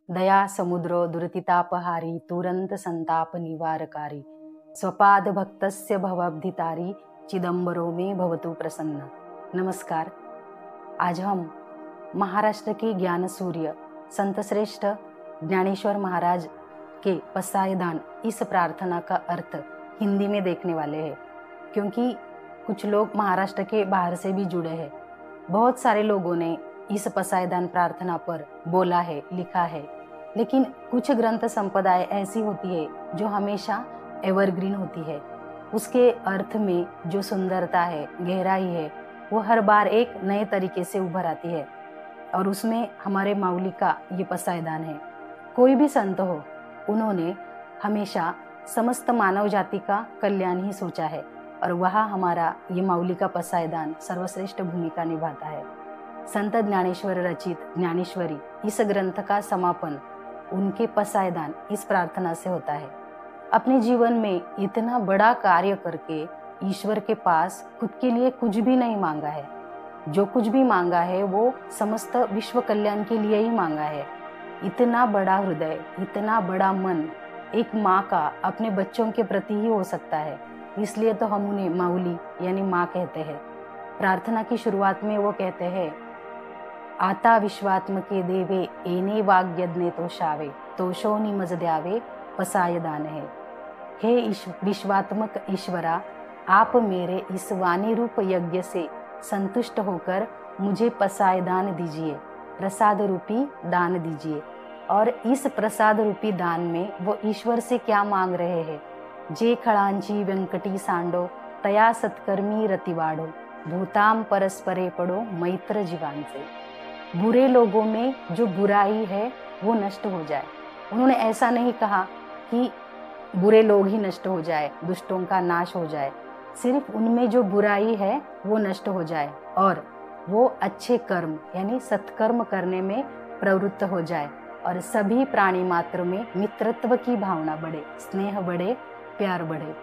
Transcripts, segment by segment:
दया समुद्रो दुर्तितापहारी तुरंत संताप निवारकारी स्वपाद भक्तस्य भवब्धितारी चिदंबरो में भवतु प्रसन्न। नमस्कार। आज हम महाराष्ट्र के ज्ञान सूर्य संत श्रेष्ठ ज्ञानेश्वर महाराज के पसायदान इस प्रार्थना का अर्थ हिंदी में देखने वाले हैं, क्योंकि कुछ लोग महाराष्ट्र के बाहर से भी जुड़े हैं। बहुत सारे लोगों ने इस पसायदान प्रार्थना पर बोला है, लिखा है, लेकिन कुछ ग्रंथ संपदाएं ऐसी होती है जो हमेशा एवरग्रीन होती है। उसके अर्थ में जो सुंदरता है, गहराई है, वो हर बार एक नए तरीके से उभर आती है, और उसमें हमारे माऊली का ये पसायदान है। कोई भी संत हो, उन्होंने हमेशा समस्त मानव जाति का कल्याण ही सोचा है, और वह हमारा ये माऊली का पसायदान सर्वश्रेष्ठ भूमिका निभाता है। संत ज्ञानेश्वर रचित ज्ञानेश्वरी इस ग्रंथ का समापन उनके पसायदान इस प्रार्थना से होता है। अपने जीवन में इतना बड़ा कार्य करके ईश्वर के पास खुद के लिए कुछ भी नहीं मांगा है। जो कुछ भी मांगा है वो समस्त विश्व कल्याण के लिए ही मांगा है। इतना बड़ा हृदय, इतना बड़ा मन एक माँ का अपने बच्चों के प्रति ही हो सकता है, इसलिए तो हम उन्हें माऊली यानी माँ कहते हैं। प्रार्थना की शुरुआत में वो कहते हैं, आता विश्वात्मके देवे एने वाग्यज्ञे तो शावे तोषो निमज द्यावे पसायदान है। हे विश्वात्मक ईश्वरा, आप मेरे इस वाणी रूप यज्ञ से संतुष्ट होकर मुझे पसायदान दीजिए, प्रसाद रूपी दान दीजिए। और इस प्रसाद रूपी दान में वो ईश्वर से क्या मांग रहे हैं? जे खड़ांची व्यंकटी सांडो तया सत्कर्मी रतिवाड़ो भूताम परस्परे पड़ो मैत्र जीवांचे। बुरे लोगों में जो बुराई है वो नष्ट हो जाए। उन्होंने ऐसा नहीं कहा कि बुरे लोग ही नष्ट हो जाए, दुष्टों का नाश हो जाए। सिर्फ उनमें जो बुराई है वो नष्ट हो जाए और वो अच्छे कर्म यानी सत्कर्म करने में प्रवृत्त हो जाए, और सभी प्राणी मात्र में मित्रत्व की भावना बढ़े, स्नेह बढ़े, प्यार बढ़े।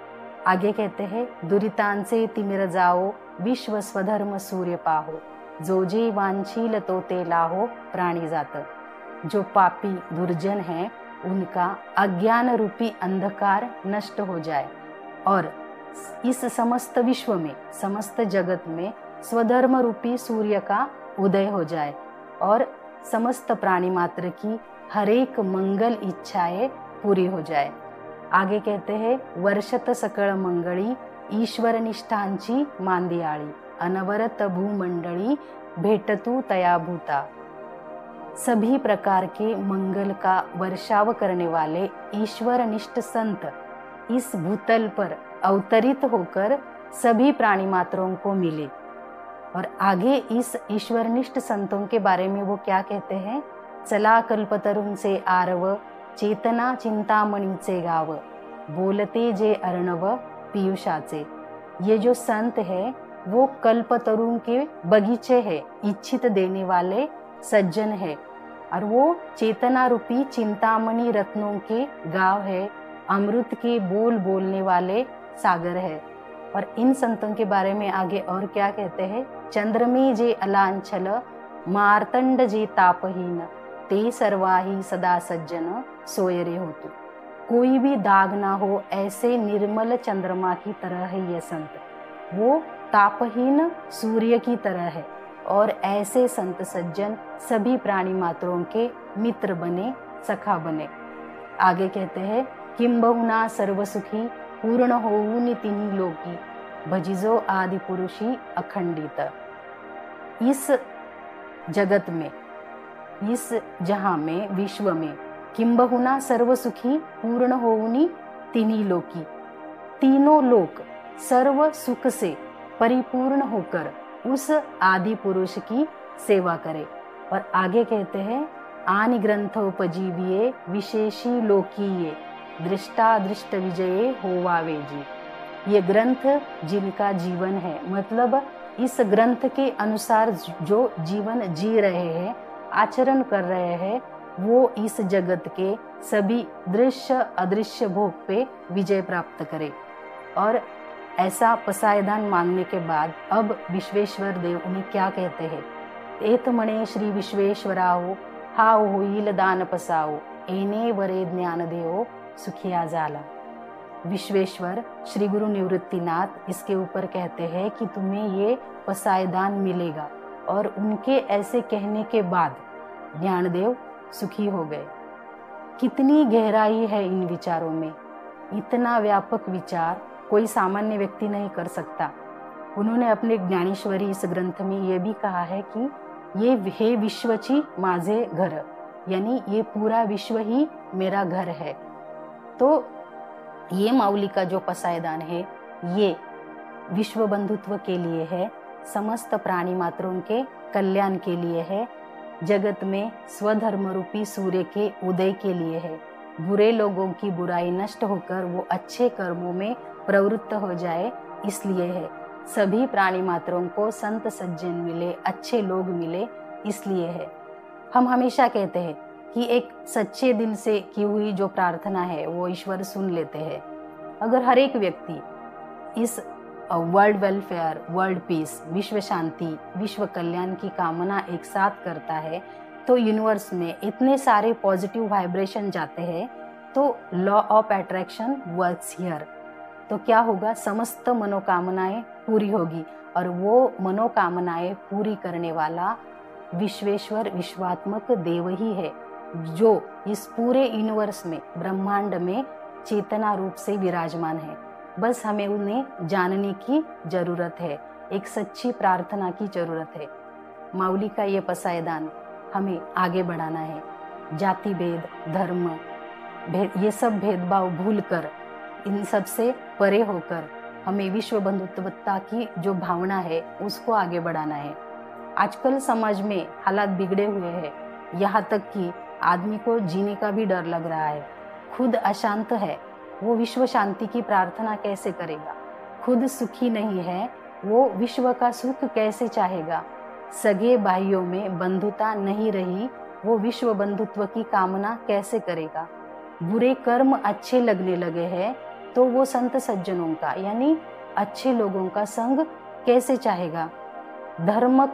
आगे कहते हैं, दुरितान से तिमिर जाओ विश्व स्वधर्म सूर्य पाहो जो जे वांछील तो ते लाहो प्राणी जात। जो पापी दुर्जन है उनका अज्ञान रूपी अंधकार नष्ट हो जाए और इस समस्त विश्व में, समस्त जगत में स्वधर्म रूपी सूर्य का उदय हो जाए और समस्त प्राणी मात्र की हरेक मंगल इच्छाएं पूरी हो जाए। आगे कहते हैं, वर्षत सकळ मंगळी ईश्वर निष्ठांची मांदियाळी अनवरत भूमंडली भेटतु तया भूता। सभी प्रकार के मंगल का वर्षाव करने वाले ईश्वर निष्ठ संत इस भूतल पर अवतरित होकर सभी प्राणी मात्रों को मिले। और आगे इस ईश्वरनिष्ठ संतों के बारे में वो क्या कहते हैं, चला कल्पतरुण से आरव चेतना चिंतामणीचे गाव बोलते जे अर्णव पीयूषाचे। ये जो संत है वो कल्पतरुण के बगीचे है, इच्छित देने वाले सज्जन है, और वो चेतना रूपी चिंतामणि रत्नों के गांव है, अमृत के बोल बोलने वाले सागर है। और इन संतों के बारे में आगे और क्या कहते हैं, चंद्र में जे अलांछल मार्तंड जे तापहीन ते सर्वाही सदा सज्जन सोयरे होतु। कोई भी दाग ना हो ऐसे निर्मल चंद्रमा की तरह है ये संत, वो तापहीन सूर्य की तरह है, और ऐसे संत सज्जन सभी प्राणी मात्रों के मित्र बने, सखा बने। आगे कहते हैं, किंबहुना सर्वसुखी पूर्ण होऊनि तिन्ही लोकी भजिजो आदि पुरुषी अखंडित। इस जगत में, इस जहां में, विश्व में किंबहुना सर्वसुखी पूर्ण होऊनि तिन्ही लोकी, तीनों लोक सर्व सुख से परिपूर्ण होकर उस आदि पुरुष की सेवा करे। और आगे कहते हैं, आनि ग्रंथोपजीविये विशेषी लोकीये दृष्टा दृष्ट विजये होवावे जी। ये ग्रंथ जिनका जीवन है, मतलब इस ग्रंथ के अनुसार जो जीवन जी रहे हैं, आचरण कर रहे हैं, वो इस जगत के सभी दृश्य अदृश्य भोग पे विजय प्राप्त करे। और ऐसा पसायदान मांगने के बाद अब विश्वेश्वर देव उन्हें क्या कहते हैं, एत मणे श्री विश्वेश्वराहो हाव होईल दान पसाओ, एने वरे ज्ञान देओ, सुखिया जाला। विश्वेश्वर श्री गुरु निवृत्तिनाथ इसके ऊपर कहते हैं कि तुम्हें ये पसायदान मिलेगा। और उनके ऐसे कहने के बाद ज्ञानदेव सुखी हो गए। कितनी गहराई है इन विचारों में। इतना व्यापक विचार कोई सामान्य व्यक्ति नहीं कर सकता। उन्होंने अपने ज्ञानेश्वरी इस ग्रंथ में ये भी कहा है कि ये हे विश्वची माझे घर, यानी ये पूरा विश्व ही मेरा घर है। तो ये माऊली का जो पसायदान है ये विश्व बंधुत्व के लिए है, समस्त प्राणी मात्रों के कल्याण के लिए है, जगत में स्वधर्म रूपी सूर्य के उदय के लिए है, बुरे लोगों की बुराई नष्ट होकर वो अच्छे कर्मों में प्रवृत्त हो जाए इसलिए है, सभी प्राणी मात्रों को संत सज्जन मिले, अच्छे लोग मिले इसलिए है। हम हमेशा कहते हैं कि एक सच्चे दिल से की हुई जो प्रार्थना है वो ईश्वर सुन लेते हैं। अगर हर एक व्यक्ति इस वर्ल्ड वेलफेयर, वर्ल्ड पीस, विश्व शांति, विश्व कल्याण की कामना एक साथ करता है तो यूनिवर्स में इतने सारे पॉजिटिव वाइब्रेशन जाते हैं, तो law of attraction works here. तो क्या होगा, समस्त मनोकामनाएं पूरी होगी और वो मनोकामनाएं पूरी करने वाला विश्वेश्वर विश्वात्मक देव ही है, जो इस पूरे यूनिवर्स में, ब्रह्मांड में चेतना रूप से विराजमान है। बस हमें उन्हें जानने की जरूरत है, एक सच्ची प्रार्थना की जरूरत है। माऊली का ये पसायदान हमें आगे बढ़ाना है। जाति भेद, धर्म भेद, ये सब भेदभाव भूलकर, इन सब से परे होकर हमें विश्व बंधुत्वता की जो भावना है उसको आगे बढ़ाना है। आजकल समाज में हालात बिगड़े हुए हैं, यहाँ तक कि आदमी को जीने का भी डर लग रहा है। खुद अशांत है, वो विश्व शांति की प्रार्थना कैसे करेगा? खुद सुखी नहीं है, वो विश्व का सुख कैसे चाहेगा? सगे भाइयों में बंधुता नहीं रही, वो विश्व बंधुत्व की कामना कैसे करेगा? बुरे कर्म अच्छे लगने लगे हैं तो वो संत सज्जनों का, यानी अच्छे लोगों का संग कैसे चाहेगा? धर्म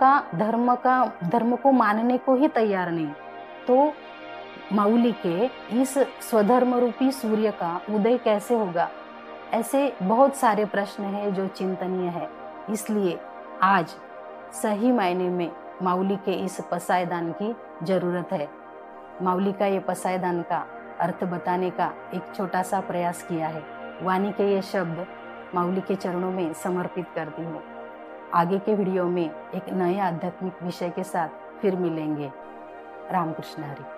को मानने को ही तैयार नहीं, तो माऊली के इस स्वधर्म रूपी सूर्य का उदय कैसे होगा? ऐसे बहुत सारे प्रश्न हैं जो चिंतनीय है। इसलिए आज सही मायने में माऊली के इस पसायदान की जरूरत है। माऊली का ये पसायदान का अर्थ बताने का एक छोटा सा प्रयास किया है। वाणी के ये शब्द माऊली के चरणों में समर्पित करती हूँ। आगे के वीडियो में एक नए आध्यात्मिक विषय के साथ फिर मिलेंगे। रामकृष्ण हरि।